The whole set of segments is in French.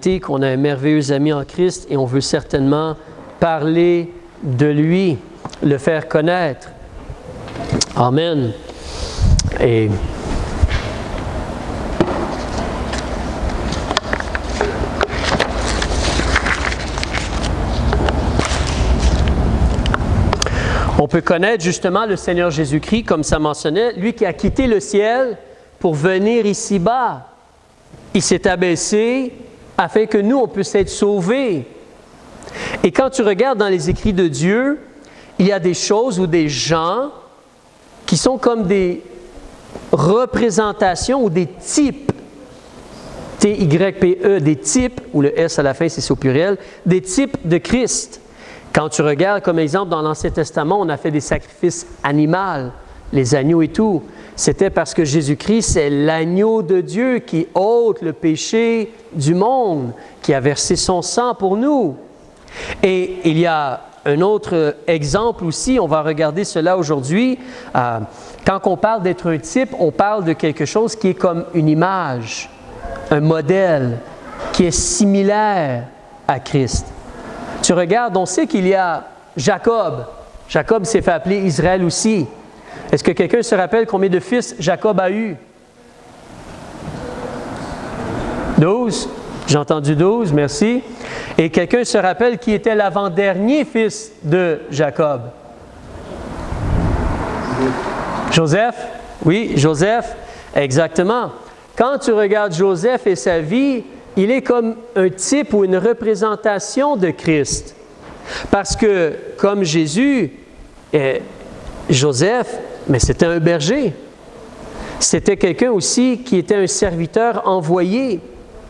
réalité qu'on a un merveilleux ami en Christ et on veut certainement parler de lui, le faire connaître. Amen. Et on peut connaître justement le Seigneur Jésus-Christ, comme ça mentionnait, lui qui a quitté le ciel pour venir ici-bas. Il s'est abaissé afin que nous, on puisse être sauvés. Et quand tu regardes dans les écrits de Dieu, il y a des choses ou des gens qui sont comme des représentations ou des types, T-Y-P-E, des types, ou le S à la fin, c'est au pluriel, des types de Christ. Quand tu regardes, comme exemple, dans l'Ancien Testament, on a fait des sacrifices animaux, les agneaux et tout. C'était parce que Jésus-Christ, c'est l'agneau de Dieu qui ôte le péché du monde, qui a versé son sang pour nous. Et il y a un autre exemple aussi, on va regarder cela aujourd'hui. Quand on parle d'être un type, on parle de quelque chose qui est comme une image, un modèle, qui est similaire à Christ. Tu regardes, on sait qu'il y a Jacob. Jacob s'est fait appeler Israël aussi. Est-ce que quelqu'un se rappelle combien de fils Jacob a eu? 12. J'ai entendu 12, merci. Et quelqu'un se rappelle qui était l'avant-dernier fils de Jacob? Joseph? Oui, Joseph. Exactement. Quand tu regardes Joseph et sa vie, il est comme un type ou une représentation de Christ. Parce que, comme Jésus, Joseph, mais c'était un berger. C'était quelqu'un aussi qui était un serviteur envoyé.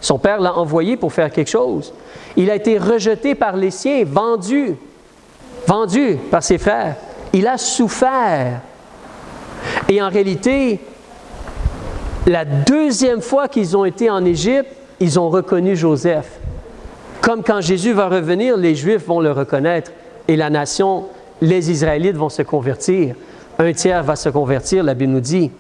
Son père l'a envoyé pour faire quelque chose. Il a été rejeté par les siens, vendu par ses frères. Il a souffert. Et en réalité, la deuxième fois qu'ils ont été en Égypte, ils ont reconnu Joseph. Comme quand Jésus va revenir, les Juifs vont le reconnaître et la nation, les Israélites vont se convertir. Un tiers va se convertir, la Bible nous dit.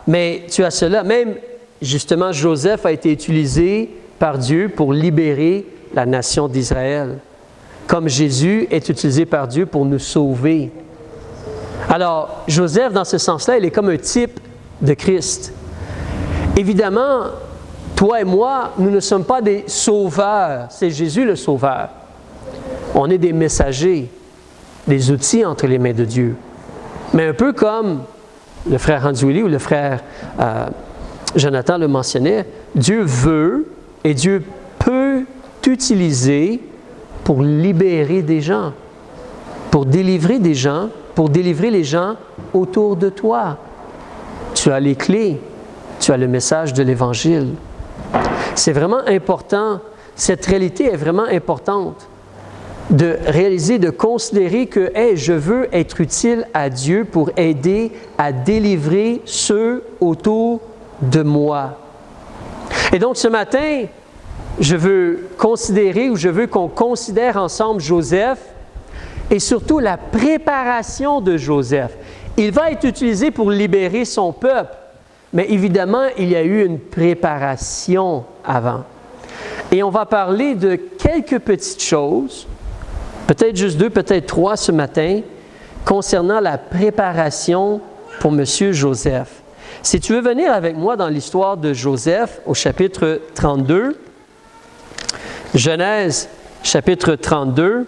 Mais tu as cela, même justement, Joseph a été utilisé par Dieu pour libérer la nation d'Israël. Comme Jésus est utilisé par Dieu pour nous sauver. Alors, Joseph, dans ce sens-là, il est comme un type de Christ. Évidemment, toi et moi, nous ne sommes pas des sauveurs. C'est Jésus le sauveur. On est des messagers, des outils entre les mains de Dieu. Mais un peu comme le frère Hans-Willy ou le frère Jonathan le mentionnait, Dieu veut et Dieu peut t'utiliser pour libérer des gens, pour délivrer des gens, pour délivrer les gens autour de toi. Tu as les clés, tu as le message de l'Évangile. C'est vraiment important, cette réalité est vraiment importante de réaliser, de considérer que hey, je veux être utile à Dieu pour aider à délivrer ceux autour de moi. Et donc ce matin, je veux considérer ou je veux qu'on considère ensemble Joseph et surtout la préparation de Joseph. Il va être utilisé pour libérer son peuple. Mais évidemment, il y a eu une préparation avant. Et on va parler de quelques petites choses, peut-être juste 2, peut-être 3 ce matin, concernant la préparation pour M. Joseph. Si tu veux venir avec moi dans l'histoire de Joseph au chapitre 32, Genèse chapitre 32,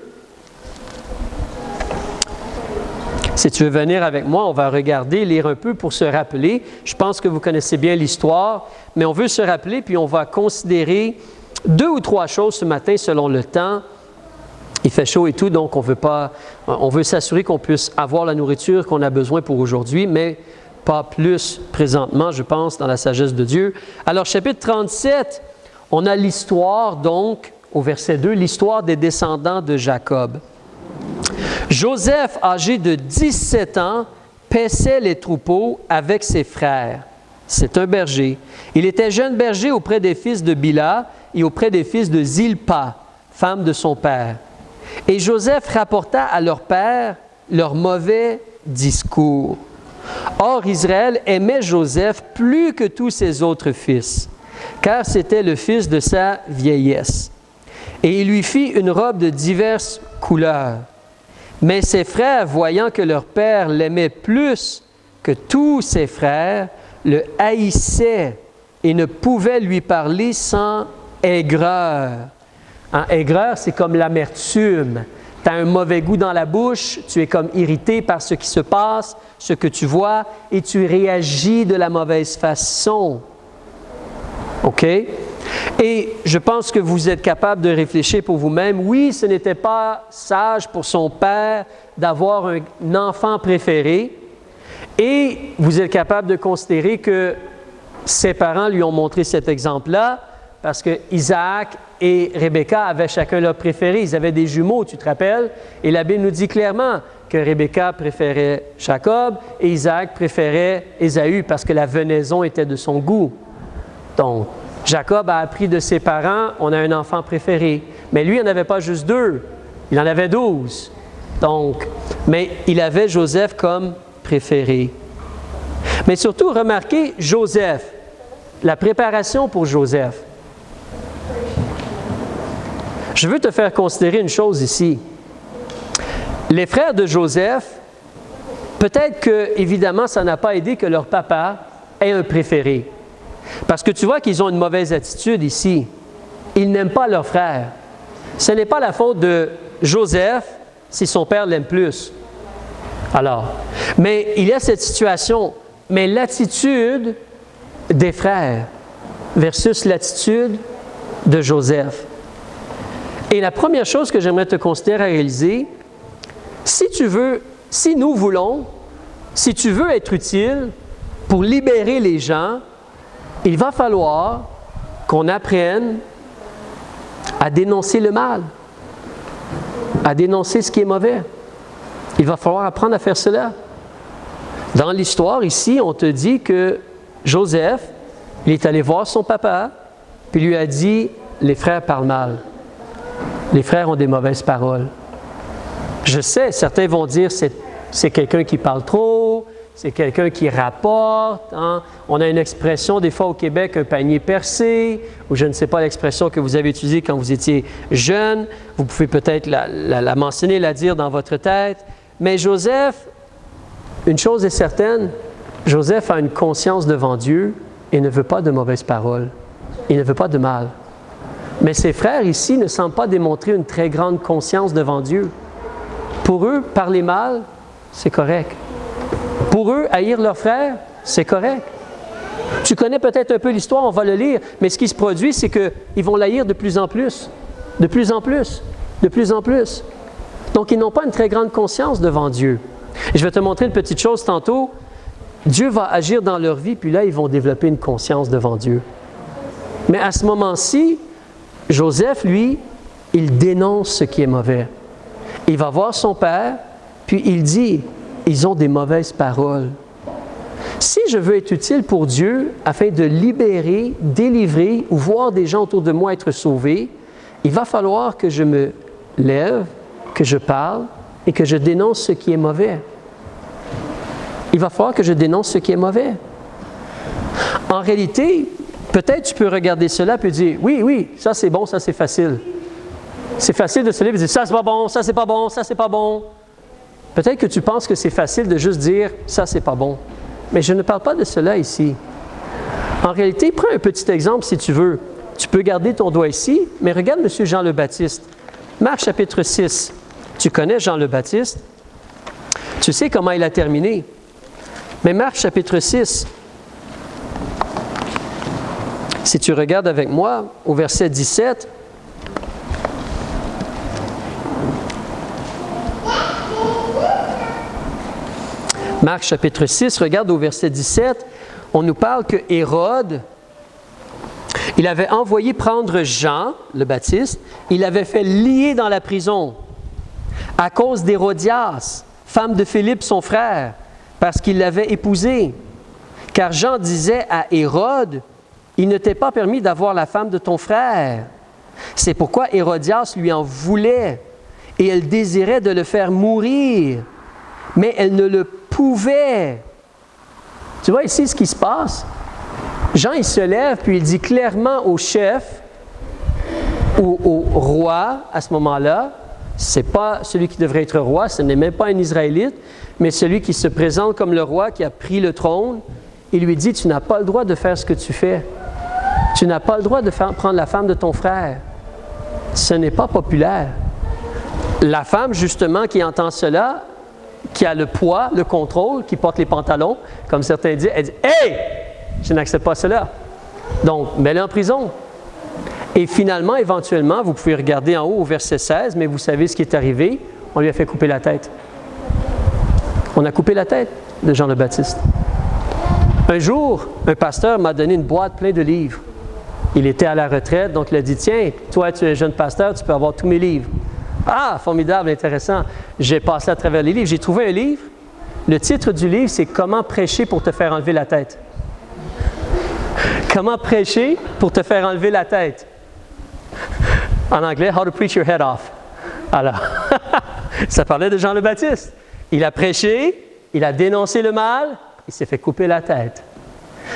si tu veux venir avec moi, on va regarder, lire un peu pour se rappeler. Je pense que vous connaissez bien l'histoire, mais on veut se rappeler, puis on va considérer 2 ou 3 choses ce matin selon le temps. Il fait chaud et tout, donc on veut s'assurer qu'on puisse avoir la nourriture qu'on a besoin pour aujourd'hui, mais pas plus présentement, je pense, dans la sagesse de Dieu. Alors, chapitre 37, on a l'histoire, donc, au verset 2, l'histoire des descendants de Jacob. Joseph, âgé de 17 ans, paissait les troupeaux avec ses frères. C'est un berger. Il était jeune berger auprès des fils de Bila et auprès des fils de Zilpa, femme de son père. Et Joseph rapporta à leur père leur mauvais discours. Or, Israël aimait Joseph plus que tous ses autres fils, car c'était le fils de sa vieillesse. Et il lui fit une robe de diverses couleurs. Mais ses frères, voyant que leur père l'aimait plus que tous ses frères, le haïssaient et ne pouvaient lui parler sans aigreur. Aigreur, c'est comme l'amertume. Tu as un mauvais goût dans la bouche, tu es comme irrité par ce qui se passe, ce que tu vois, et tu réagis de la mauvaise façon. OK? Et je pense que vous êtes capable de réfléchir pour vous-même. Oui, ce n'était pas sage pour son père d'avoir un enfant préféré. Et vous êtes capable de considérer que ses parents lui ont montré cet exemple-là parce que Isaac et Rebecca avaient chacun leur préféré. Ils avaient des jumeaux, tu te rappelles? Et la Bible nous dit clairement que Rebecca préférait Jacob et Isaac préférait Ésaü parce que la venaison était de son goût. Donc, Jacob a appris de ses parents, on a un enfant préféré. Mais lui, il n'en avait pas juste 2, il en avait 12. Donc, mais il avait Joseph comme préféré. Mais surtout, remarquez Joseph, la préparation pour Joseph. Je veux te faire considérer une chose ici. Les frères de Joseph, peut-être que, évidemment, ça n'a pas aidé que leur papa ait un préféré. Parce que tu vois qu'ils ont une mauvaise attitude ici. Ils n'aiment pas leur frère. Ce n'est pas la faute de Joseph si son père l'aime plus. Alors, mais il y a cette situation. Mais l'attitude des frères versus l'attitude de Joseph. Et la première chose que j'aimerais te considérer à réaliser, si tu veux être utile pour libérer les gens, il va falloir qu'on apprenne à dénoncer le mal, à dénoncer ce qui est mauvais. Il va falloir apprendre à faire cela. Dans l'histoire, ici, on te dit que Joseph, il est allé voir son papa, puis lui a dit, les frères parlent mal. Les frères ont des mauvaises paroles. Je sais, certains vont dire, c'est quelqu'un qui parle trop, c'est quelqu'un qui rapporte. Hein? On a une expression, des fois au Québec, un panier percé, ou je ne sais pas l'expression que vous avez utilisée quand vous étiez jeune. Vous pouvez peut-être la mentionner, la dire dans votre tête. Mais Joseph, une chose est certaine, Joseph a une conscience devant Dieu et ne veut pas de mauvaises paroles. Il ne veut pas de mal. Mais ses frères ici ne semblent pas démontrer une très grande conscience devant Dieu. Pour eux, parler mal, c'est correct. Pour eux, haïr leurs frères, c'est correct. Tu connais peut-être un peu l'histoire, on va le lire, mais ce qui se produit, c'est qu'ils vont l'haïr de plus en plus, de plus en plus, de plus en plus. Donc, ils n'ont pas une très grande conscience devant Dieu. Et je vais te montrer une petite chose tantôt. Dieu va agir dans leur vie, puis là, ils vont développer une conscience devant Dieu. Mais à ce moment-ci, Joseph, lui, il dénonce ce qui est mauvais. Il va voir son père, puis il dit, ils ont des mauvaises paroles. Si je veux être utile pour Dieu afin de libérer, délivrer ou voir des gens autour de moi être sauvés, il va falloir que je me lève, que je parle et que je dénonce ce qui est mauvais. Il va falloir que je dénonce ce qui est mauvais. En réalité, peut-être tu peux regarder cela et dire, oui, ça c'est bon, ça c'est facile. C'est facile de se lever et dire, ça c'est pas bon, ça c'est pas bon, ça c'est pas bon. Peut-être que tu penses que c'est facile de juste dire, ça c'est pas bon. Mais je ne parle pas de cela ici. En réalité, prends un petit exemple si tu veux. Tu peux garder ton doigt ici, mais regarde M. Jean le Baptiste. Marc chapitre 6. Tu connais Jean le Baptiste. Tu sais comment il a terminé. Mais Marc chapitre 6, si tu regardes avec moi au verset 17, Marc chapitre 6, regarde au verset 17, on nous parle que Hérode, il avait envoyé prendre Jean, le Baptiste, il l'avait fait lier dans la prison à cause d'Hérodias, femme de Philippe, son frère, parce qu'il l'avait épousée. Car Jean disait à Hérode, il ne t'est pas permis d'avoir la femme de ton frère. C'est pourquoi Hérodias lui en voulait et elle désirait de le faire mourir, mais elle ne le pouvait. Tu vois ici ce qui se passe? Jean, il se lève, puis il dit clairement au chef, ou au roi à ce moment-là, ce n'est pas celui qui devrait être roi, ce n'est même pas un Israélite, mais celui qui se présente comme le roi qui a pris le trône, il lui dit, tu n'as pas le droit de faire ce que tu fais. Tu n'as pas le droit de prendre la femme de ton frère. Ce n'est pas populaire. La femme, justement, qui entend cela, qui a le poids, le contrôle, qui porte les pantalons, comme certains disent, elle dit « Hey! Je n'accepte pas cela. » Donc, mets-le en prison. Et finalement, éventuellement, vous pouvez regarder en haut au verset 16, mais vous savez ce qui est arrivé, on lui a fait couper la tête. On a coupé la tête de Jean le Baptiste. Un jour, un pasteur m'a donné une boîte pleine de livres. Il était à la retraite, donc il a dit « Tiens, toi, tu es jeune pasteur, tu peux avoir tous mes livres. » Ah, formidable, intéressant. J'ai passé à travers les livres. J'ai trouvé un livre. Le titre du livre, c'est « Comment prêcher pour te faire enlever la tête ». Comment prêcher pour te faire enlever la tête. En anglais, « How to preach your head off ». Alors, ça parlait de Jean le Baptiste. Il a prêché, il a dénoncé le mal, il s'est fait couper la tête.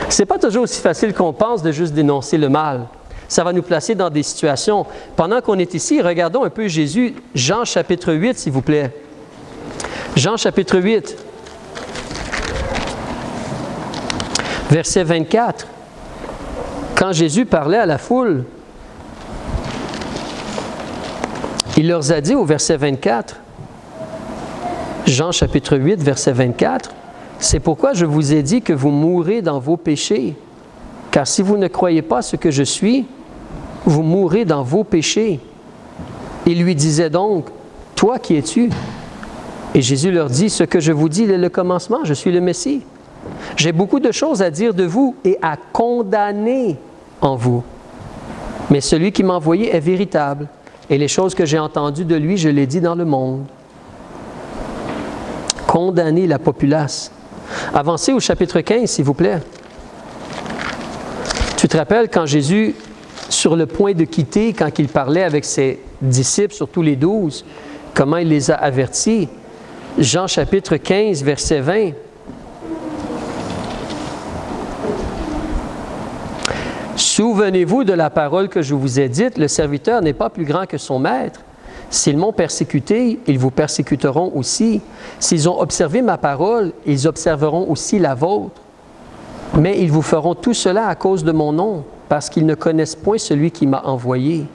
Ce n'est pas toujours aussi facile qu'on pense de juste dénoncer le mal. Ça va nous placer dans des situations. Pendant qu'on est ici, regardons un peu Jésus. Jean chapitre 8, s'il vous plaît. Jean chapitre 8, verset 24. Quand Jésus parlait à la foule, il leur a dit au verset 24, Jean chapitre 8, verset 24, « C'est pourquoi je vous ai dit que vous mourrez dans vos péchés, car si vous ne croyez pas ce que je suis, vous mourrez dans vos péchés. » Il lui disait donc, « Toi, qui es-tu? » Et Jésus leur dit, « Ce que je vous dis est le commencement, je suis le Messie. J'ai beaucoup de choses à dire de vous et à condamner en vous. Mais celui qui m'a envoyé est véritable, et les choses que j'ai entendues de lui, je les dis dans le monde. » Condamner la populace. Avancez au chapitre 15, s'il vous plaît. Tu te rappelles quand Jésus, sur le point de quitter, quand il parlait avec ses disciples, surtout les 12, comment il les a avertis? Jean chapitre 15, verset 20. Souvenez-vous de la parole que je vous ai dite, le serviteur n'est pas plus grand que son maître. S'ils m'ont persécuté, ils vous persécuteront aussi. S'ils ont observé ma parole, ils observeront aussi la vôtre. Mais ils vous feront tout cela à cause de mon nom, parce qu'ils ne connaissent point celui qui m'a envoyé.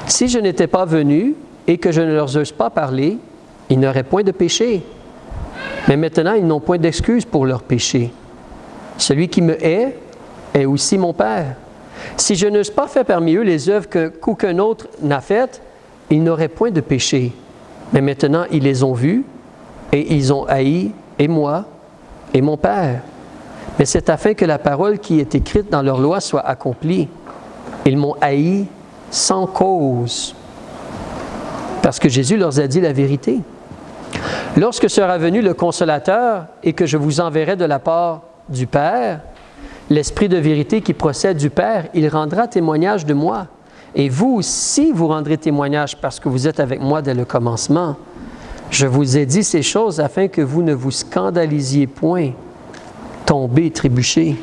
Si je n'étais pas venu et que je ne leur eusse pas parlé, ils n'auraient point de péché. Mais maintenant, ils n'ont point d'excuse pour leur péché. Celui qui me hait est aussi mon Père. Si je n'eusse pas fait parmi eux les œuvres qu'aucun autre n'a faites, ils n'auraient point de péché. Mais maintenant, ils les ont vus et ils ont haï, et moi, et mon Père. Mais c'est afin que la parole qui est écrite dans leur loi soit accomplie. Ils m'ont haï sans cause. Parce que Jésus leur a dit la vérité. Lorsque sera venu le Consolateur et que je vous enverrai de la part du Père, l'Esprit de vérité qui procède du Père, il rendra témoignage de moi. Et vous aussi, vous rendrez témoignage parce que vous êtes avec moi dès le commencement. Je vous ai dit ces choses afin que vous ne vous scandalisiez point, tombez, trébuchez.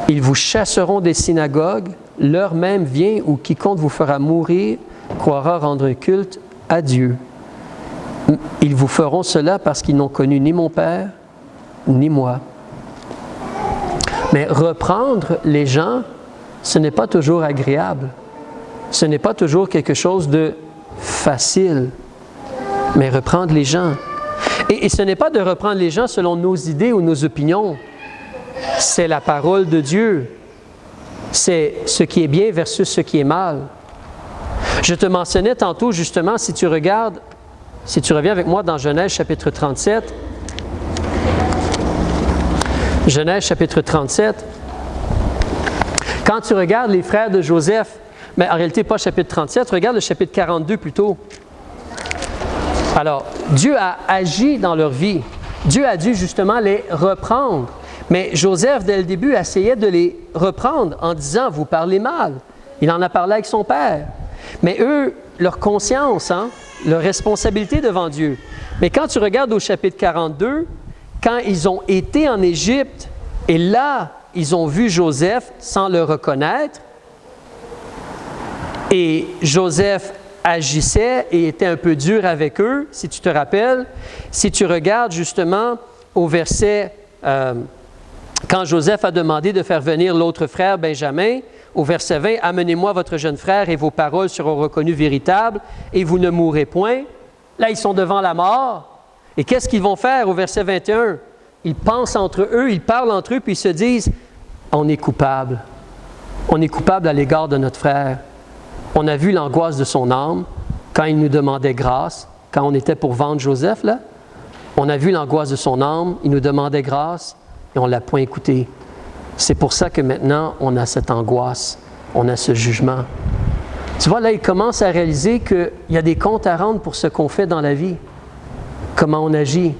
Ils vous chasseront des synagogues, l'heure même vient où quiconque vous fera mourir croira rendre un culte à Dieu. Ils vous feront cela parce qu'ils n'ont connu ni mon Père, ni moi. Mais reprendre les gens, ce n'est pas toujours agréable. Ce n'est pas toujours quelque chose de facile, mais reprendre les gens. Et ce n'est pas de reprendre les gens selon nos idées ou nos opinions. C'est la parole de Dieu. C'est ce qui est bien versus ce qui est mal. Je te mentionnais tantôt, justement, si tu reviens avec moi dans Genèse chapitre 37, Genèse chapitre 37, quand tu regardes les frères de Joseph, mais en réalité pas chapitre 37, regarde le chapitre 42 plutôt. Alors, Dieu a agi dans leur vie. Dieu a dû justement les reprendre. Mais Joseph, dès le début, essayait de les reprendre en disant « Vous parlez mal ». Il en a parlé avec son père. Mais eux, leur conscience, leur responsabilité devant Dieu. Mais quand tu regardes au chapitre 42, quand ils ont été en Égypte, et là, ils ont vu Joseph sans le reconnaître. Et Joseph agissait et était un peu dur avec eux, si tu te rappelles. Si tu regardes justement au verset, quand Joseph a demandé de faire venir l'autre frère Benjamin, au verset 20, « Amenez-moi votre jeune frère et vos paroles seront reconnues véritables et vous ne mourrez point. » Là, ils sont devant la mort. Et qu'est-ce qu'ils vont faire au verset 21? Ils pensent entre eux, ils parlent entre eux, puis ils se disent, « On est coupable. On est coupable à l'égard de notre frère. On a vu l'angoisse de son âme quand il nous demandait grâce, quand on était pour vendre Joseph, là. On a vu l'angoisse de son âme, il nous demandait grâce et on ne l'a point écouté. C'est pour ça que maintenant, on a cette angoisse, on a ce jugement. » Tu vois, là, il commence à réaliser qu'il y a des comptes à rendre pour ce qu'on fait dans la vie, comment on agit.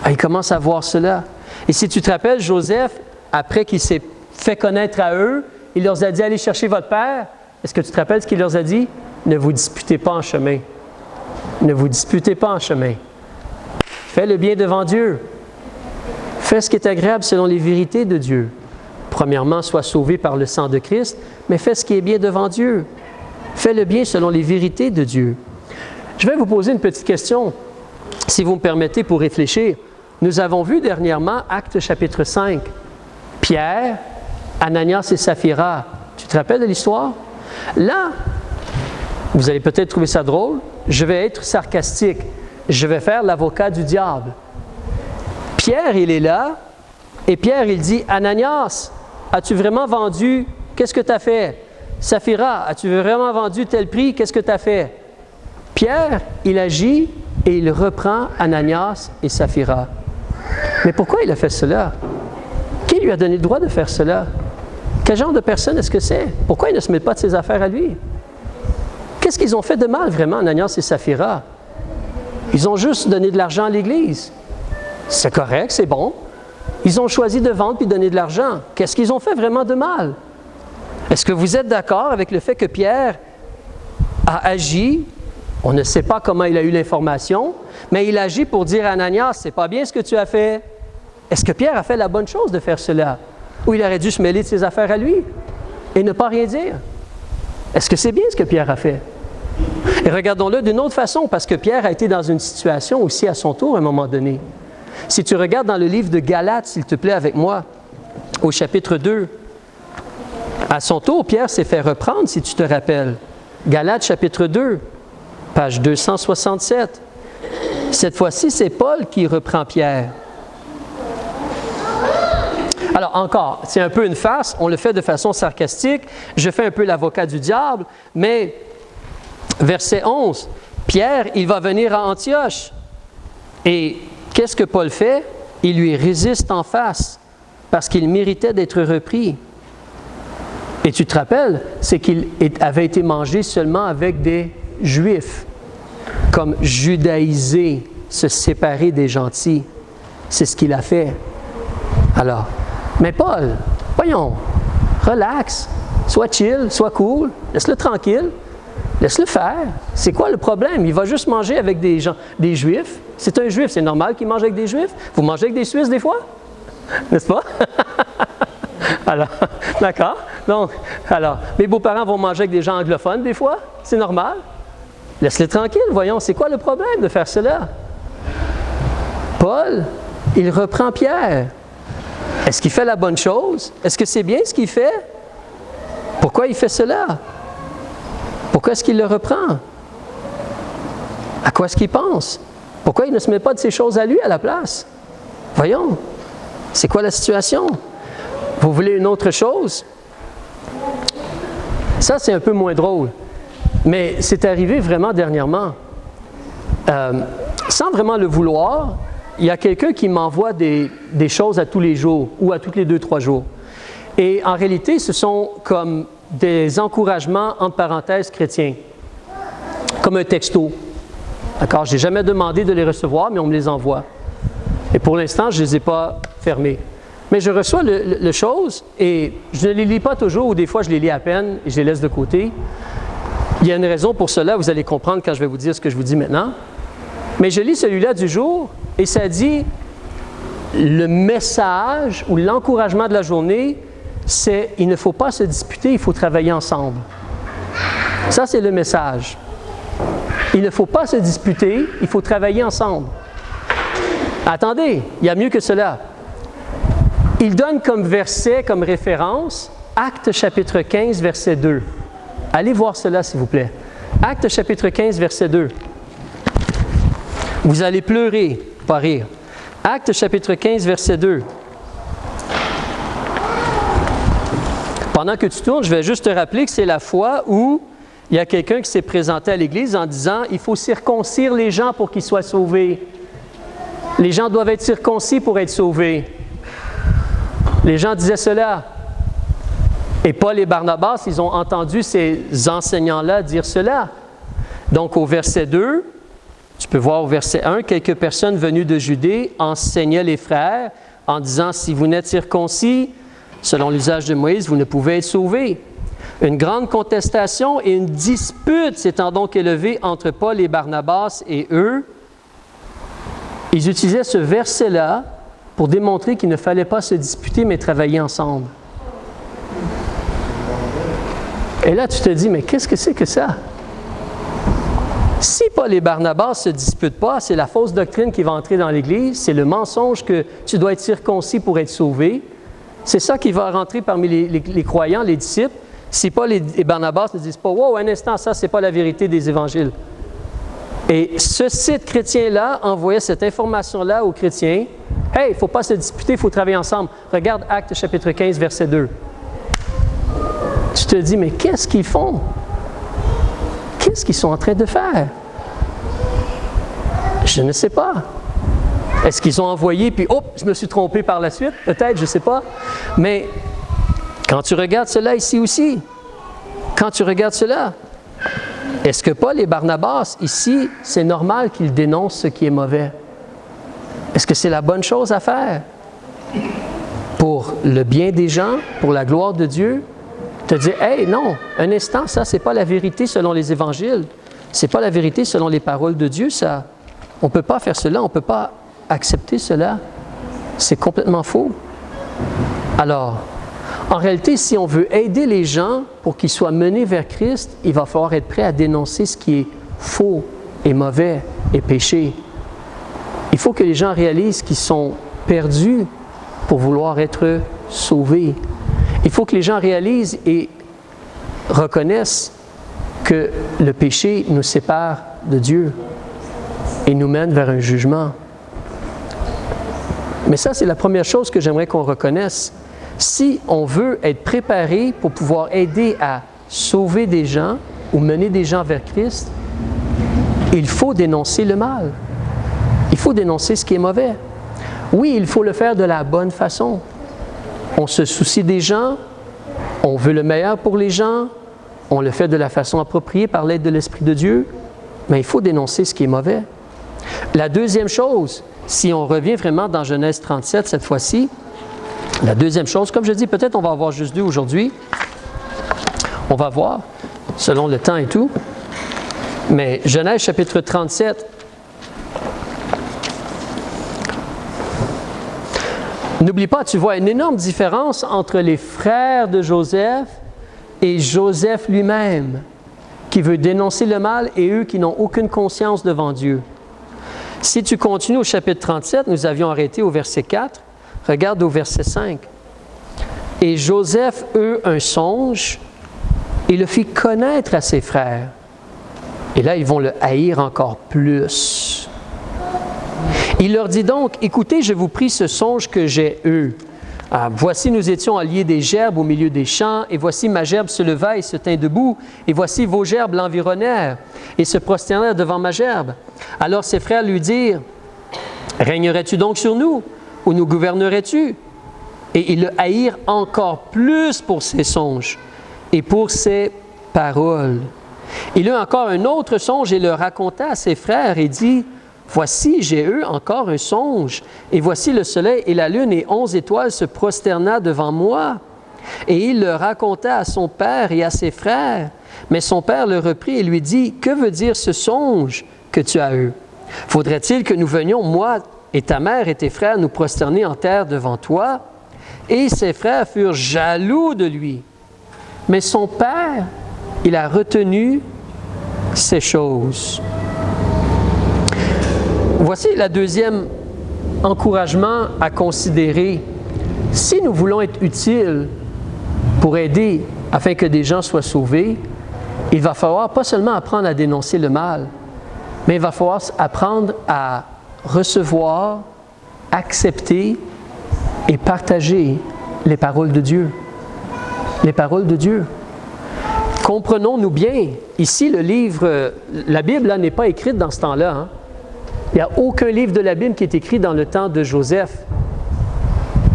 Il commence à voir cela. Et si tu te rappelles, Joseph, après qu'il s'est fait connaître à eux, il leur a dit « Allez chercher votre père. » Est-ce que tu te rappelles ce qu'il leur a dit? « Ne vous disputez pas en chemin. Ne vous disputez pas en chemin. Fais le bien devant Dieu. Fais ce qui est agréable selon les vérités de Dieu. Premièrement, sois sauvé par le sang de Christ, mais fais ce qui est bien devant Dieu. Fais le bien selon les vérités de Dieu. » Je vais vous poser une petite question, si vous me permettez, pour réfléchir. Nous avons vu dernièrement, Actes chapitre 5, Pierre, Ananias et Saphira. Tu te rappelles de l'histoire? Là, vous allez peut-être trouver ça drôle, je vais être sarcastique. Je vais faire l'avocat du diable. Pierre, il est là, et Pierre, il dit, « Ananias, as-tu vraiment vendu? Qu'est-ce que tu as fait? Saphira, as-tu vraiment vendu tel prix? Qu'est-ce que tu as fait? » Pierre, il agit et il reprend Ananias et Saphira. Mais pourquoi il a fait cela? Qui lui a donné le droit de faire cela? Quel genre de personne est-ce que c'est? Pourquoi il ne se met pas de ses affaires à lui? Qu'est-ce qu'ils ont fait de mal vraiment, Ananias et Saphira? Ils ont juste donné de l'argent à l'Église. C'est correct, c'est bon. Ils ont choisi de vendre puis de donner de l'argent. Qu'est-ce qu'ils ont fait vraiment de mal? Est-ce que vous êtes d'accord avec le fait que Pierre a agi? On ne sait pas comment il a eu l'information, mais il agit pour dire à Ananias, c'est pas bien ce que tu as fait. Est-ce que Pierre a fait la bonne chose de faire cela? Ou il aurait dû se mêler de ses affaires à lui et ne pas rien dire? Est-ce que c'est bien ce que Pierre a fait? Et regardons-le d'une autre façon, parce que Pierre a été dans une situation aussi à son tour à un moment donné. Si tu regardes dans le livre de Galates, s'il te plaît, avec moi, au chapitre 2, à son tour, Pierre s'est fait reprendre, si tu te rappelles. Galates, chapitre 2, page 267. Cette fois-ci, c'est Paul qui reprend Pierre. Alors encore, c'est un peu une farce, on le fait de façon sarcastique, je fais un peu l'avocat du diable, mais verset 11, Pierre, il va venir à Antioche. Et qu'est-ce que Paul fait? Il lui résiste en face, parce qu'il méritait d'être repris. Et tu te rappelles, c'est qu'il avait été mangé seulement avec des Juifs, comme judaïser, se séparer des gentils. C'est ce qu'il a fait. Alors, mais Paul, voyons, relax, sois chill, sois cool, laisse-le tranquille, laisse-le faire. C'est quoi le problème? Il va juste manger avec des Juifs. C'est un Juif, c'est normal qu'il mange avec des Juifs. Vous mangez avec des Suisses des fois? N'est-ce pas? Alors, d'accord? Donc, alors, mes beaux-parents vont manger avec des gens anglophones des fois, c'est normal. Laisse-les tranquilles, voyons, c'est quoi le problème de faire cela? Paul, il reprend Pierre. Est-ce qu'il fait la bonne chose? Est-ce que c'est bien ce qu'il fait? Pourquoi il fait cela? Pourquoi est-ce qu'il le reprend? À quoi est-ce qu'il pense? Pourquoi il ne se met pas de ces choses à lui à la place? Voyons, c'est quoi la situation? Vous voulez une autre chose? Ça, c'est un peu moins drôle. Mais c'est arrivé vraiment dernièrement. Sans vraiment le vouloir, il y a quelqu'un qui m'envoie des choses à tous les jours ou à tous les 2-3 jours. Et en réalité, ce sont comme des encouragements, entre parenthèses, chrétiens. Comme un texto. D'accord? Je n'ai jamais demandé de les recevoir, mais on me les envoie. Et pour l'instant, je ne les ai pas fermés. Mais je reçois le chose et je ne les lis pas toujours ou des fois je les lis à peine et je les laisse de côté. Il y a une raison pour cela, vous allez comprendre quand je vais vous dire ce que je vous dis maintenant. Mais je lis celui-là du jour et ça dit le message ou l'encouragement de la journée, c'est il ne faut pas se disputer, il faut travailler ensemble. Ça, c'est le message. Il ne faut pas se disputer, il faut travailler ensemble. Attendez, il y a mieux que cela. Il donne comme verset, comme référence, Actes chapitre 15, verset 2. Allez voir cela, s'il vous plaît. Actes chapitre 15, verset 2. Vous allez pleurer, pas rire. Actes chapitre 15, verset 2. Pendant que tu tournes, je vais juste te rappeler que c'est la fois où il y a quelqu'un qui s'est présenté à l'Église en disant « Il faut circoncire les gens pour qu'ils soient sauvés. Les gens doivent être circoncis pour être sauvés. » Les gens disaient cela. Et Paul et Barnabas, ils ont entendu ces enseignants-là dire cela. Donc au verset 2, tu peux voir au verset 1, quelques personnes venues de Judée enseignaient les frères en disant « Si vous n'êtes circoncis, selon l'usage de Moïse, vous ne pouvez être sauvés. » Une grande contestation et une dispute s'étant donc élevée entre Paul et Barnabas et eux. Ils utilisaient ce verset-là pour démontrer qu'il ne fallait pas se disputer, mais travailler ensemble. Et là, tu te dis, mais qu'est-ce que c'est que ça? Si Paul et Barnabas ne se disputent pas, c'est la fausse doctrine qui va entrer dans l'Église, c'est le mensonge que tu dois être circoncis pour être sauvé. C'est ça qui va rentrer parmi les croyants, les disciples. Si Paul et Barnabas ne disent pas « Wow, un instant, ça, c'est pas la vérité des évangiles. » Et ce site chrétien-là envoyait cette information-là aux chrétiens. « Hey, il ne faut pas se disputer, il faut travailler ensemble. » Regarde Actes chapitre 15, verset 2. Tu te dis « Mais qu'est-ce qu'ils font? Qu'est-ce qu'ils sont en train de faire? » Je ne sais pas. Est-ce qu'ils ont envoyé, puis « Oh, je me suis trompé par la suite? » Peut-être, je ne sais pas. Mais quand tu regardes cela ici aussi, est-ce que Paul et Barnabas, ici, c'est normal qu'ils dénoncent ce qui est mauvais? Est-ce que c'est la bonne chose à faire? Pour le bien des gens, pour la gloire de Dieu, te dire, « Hey, non, un instant, ça, c'est pas la vérité selon les évangiles. C'est pas la vérité selon les paroles de Dieu, ça. On ne peut pas faire cela, on ne peut pas accepter cela. C'est complètement faux. » Alors, en réalité, si on veut aider les gens pour qu'ils soient menés vers Christ, il va falloir être prêt à dénoncer ce qui est faux et mauvais et péché. Il faut que les gens réalisent qu'ils sont perdus pour vouloir être sauvés. Il faut que les gens réalisent et reconnaissent que le péché nous sépare de Dieu et nous mène vers un jugement. Mais ça, c'est la première chose que j'aimerais qu'on reconnaisse. Si on veut être préparé pour pouvoir aider à sauver des gens ou mener des gens vers Christ, il faut dénoncer le mal. Il faut dénoncer ce qui est mauvais. Oui, il faut le faire de la bonne façon. On se soucie des gens, on veut le meilleur pour les gens, on le fait de la façon appropriée par l'aide de l'Esprit de Dieu, mais il faut dénoncer ce qui est mauvais. La deuxième chose, si on revient vraiment dans Genèse 37 cette fois-ci, la deuxième chose, comme je dis, peut-être on va avoir juste deux aujourd'hui. On va voir, selon le temps et tout. Mais Genèse chapitre 37. N'oublie pas, tu vois une énorme différence entre les frères de Joseph et Joseph lui-même, qui veut dénoncer le mal, et eux qui n'ont aucune conscience devant Dieu. Si tu continues au chapitre 37, nous avions arrêté au verset 4. Regarde au verset 5. « Et Joseph eut un songe et le fit connaître à ses frères. » Et là, ils vont le haïr encore plus. Il leur dit donc, « Écoutez, je vous prie ce songe que j'ai eu. Voici, nous étions alliés des gerbes au milieu des champs, et voici ma gerbe se leva et se tint debout, et voici vos gerbes l'environnèrent, et se prosternèrent devant ma gerbe. Alors ses frères lui dirent, « Régnerais-tu donc sur nous? Ou nous gouvernerais-tu? » Et ils le haïrent encore plus pour ses songes et pour ses paroles. Il eut encore un autre songe et le raconta à ses frères et dit, « Voici, j'ai eu encore un songe, et voici le soleil et la lune et 11 étoiles se prosterna devant moi. » Et il le raconta à son père et à ses frères. Mais son père le reprit et lui dit, « Que veut dire ce songe que tu as eu? Faudrait-il que nous venions, moi et ta mère et tes frères nous prosterner en terre devant toi. Et ses frères furent jaloux de lui. Mais son père, il a retenu ces choses. Voici le deuxième encouragement à considérer. Si nous voulons être utiles pour aider afin que des gens soient sauvés, il va falloir pas seulement apprendre à dénoncer le mal, mais il va falloir apprendre à recevoir, accepter et partager les paroles de Dieu. Les paroles de Dieu. Comprenons-nous bien, ici le livre, la Bible là, n'est pas écrite dans ce temps-là. Hein? Il n'y a aucun livre de la Bible qui est écrit dans le temps de Joseph.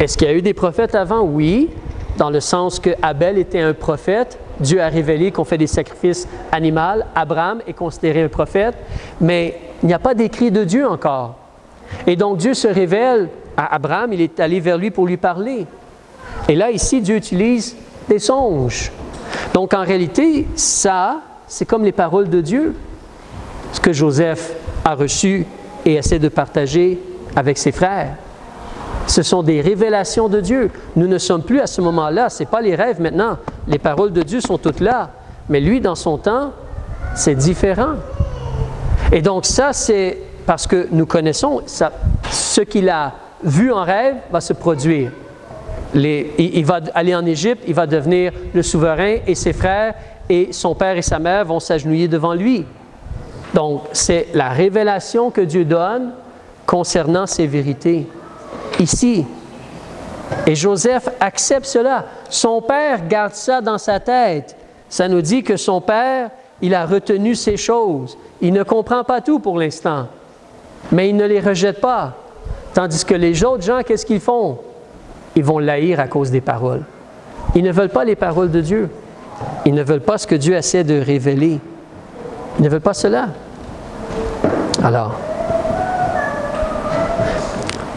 Est-ce qu'il y a eu des prophètes avant? Oui, dans le sens que Abel était un prophète. Dieu a révélé qu'on fait des sacrifices animaux. Abraham est considéré un prophète, mais il n'y a pas d'écrit de Dieu encore. Et donc Dieu se révèle à Abraham, il est allé vers lui pour lui parler. Et là, ici, Dieu utilise des songes. Donc en réalité, ça, c'est comme les paroles de Dieu, ce que Joseph a reçu et essaie de partager avec ses frères. Ce sont des révélations de Dieu. Nous ne sommes plus à ce moment-là. Ce n'est pas les rêves maintenant. Les paroles de Dieu sont toutes là. Mais lui, dans son temps, c'est différent. Et donc ça, c'est parce que nous connaissons ça, ce qu'il a vu en rêve va se produire. Il va aller en Égypte, il va devenir le souverain et ses frères et son père et sa mère vont s'agenouiller devant lui. Donc, c'est la révélation que Dieu donne concernant ces vérités. Ici. Et Joseph accepte cela. Son père garde ça dans sa tête. Ça nous dit que son père, il a retenu ces choses. Il ne comprend pas tout pour l'instant, mais il ne les rejette pas. Tandis que les autres gens, qu'est-ce qu'ils font? Ils vont l'haïr à cause des paroles. Ils ne veulent pas les paroles de Dieu. Ils ne veulent pas ce que Dieu essaie de révéler. Ils ne veulent pas cela. Alors,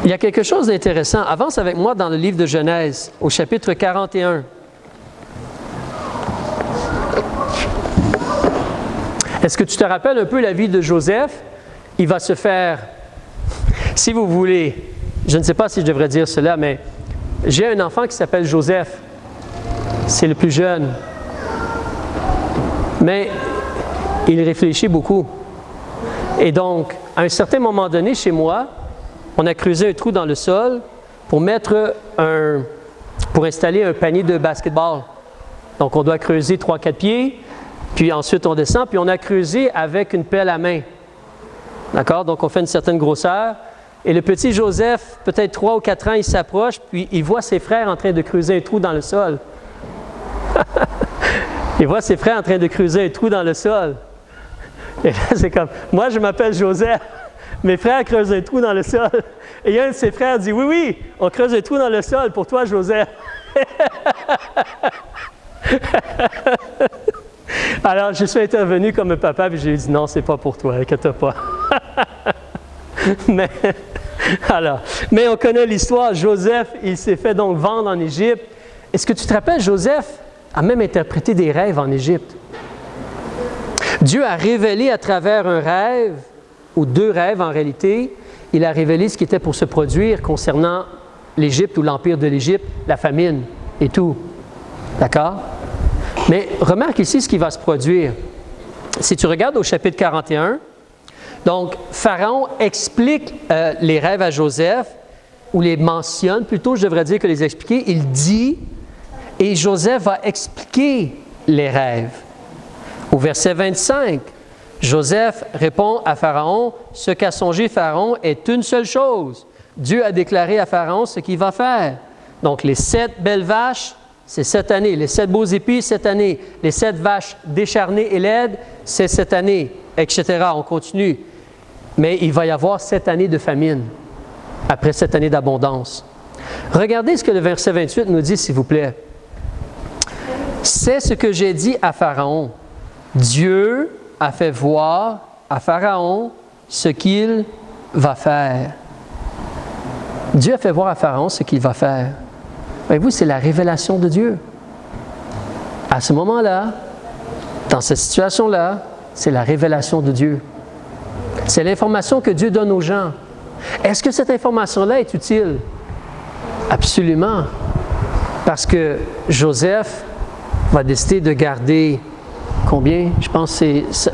il y a quelque chose d'intéressant. Avance avec moi dans le livre de Genèse, au chapitre 41. Est-ce que tu te rappelles un peu la vie de Joseph? Il va se faire, si vous voulez, je ne sais pas si je devrais dire cela, mais j'ai un enfant qui s'appelle Joseph. C'est le plus jeune. Mais il réfléchit beaucoup. Et donc, à un certain moment donné, chez moi, on a creusé un trou dans le sol pour installer un panier de basketball. Donc, on doit creuser 3-4 pieds, puis ensuite on descend, puis on a creusé avec une pelle à main. D'accord? Donc, on fait une certaine grosseur. Et le petit Joseph, peut-être 3 ou 4 ans, il s'approche, puis il voit ses frères en train de creuser un trou dans le sol. Il voit ses frères en train de creuser un trou dans le sol. Et là, c'est comme, moi, je m'appelle Joseph. Mes frères creusent un trou dans le sol. Et un de ses frères dit, oui, on creuse un trou dans le sol pour toi, Joseph. Alors, je suis intervenu comme un papa, et j'ai dit, non, c'est pas pour toi, inquiète pas. mais on connaît l'histoire. Joseph, il s'est fait donc vendre en Égypte. Est-ce que tu te rappelles, Joseph a même interprété des rêves en Égypte. Dieu a révélé à travers un rêve, ou 2 rêves en réalité, il a révélé ce qui était pour se produire concernant l'Égypte ou l'empire de l'Égypte, la famine et tout. D'accord? Mais remarque ici ce qui va se produire. Si tu regardes au chapitre 41, donc Pharaon explique les rêves à Joseph, ou les mentionne, plutôt je devrais dire que les expliquer, il dit, et Joseph va expliquer les rêves. Au verset 25, Joseph répond à Pharaon, « Ce qu'a songé Pharaon est une seule chose. Dieu a déclaré à Pharaon ce qu'il va faire. Donc, les 7 belles vaches, c'est cette année. Les 7 beaux épis, cette année. Les 7 vaches décharnées et laides, c'est cette année, etc. » On continue. Mais il va y avoir 7 années de famine après 7 années d'abondance. Regardez ce que le verset 28 nous dit, s'il vous plaît. « C'est ce que j'ai dit à Pharaon. Dieu a fait voir à Pharaon ce qu'il va faire. » Dieu a fait voir à Pharaon ce qu'il va faire. Voyez-vous, c'est la révélation de Dieu. À ce moment-là, dans cette situation-là, c'est la révélation de Dieu. C'est l'information que Dieu donne aux gens. Est-ce que cette information-là est utile? Absolument. Parce que Joseph va décider de garder combien? Je pense que c'est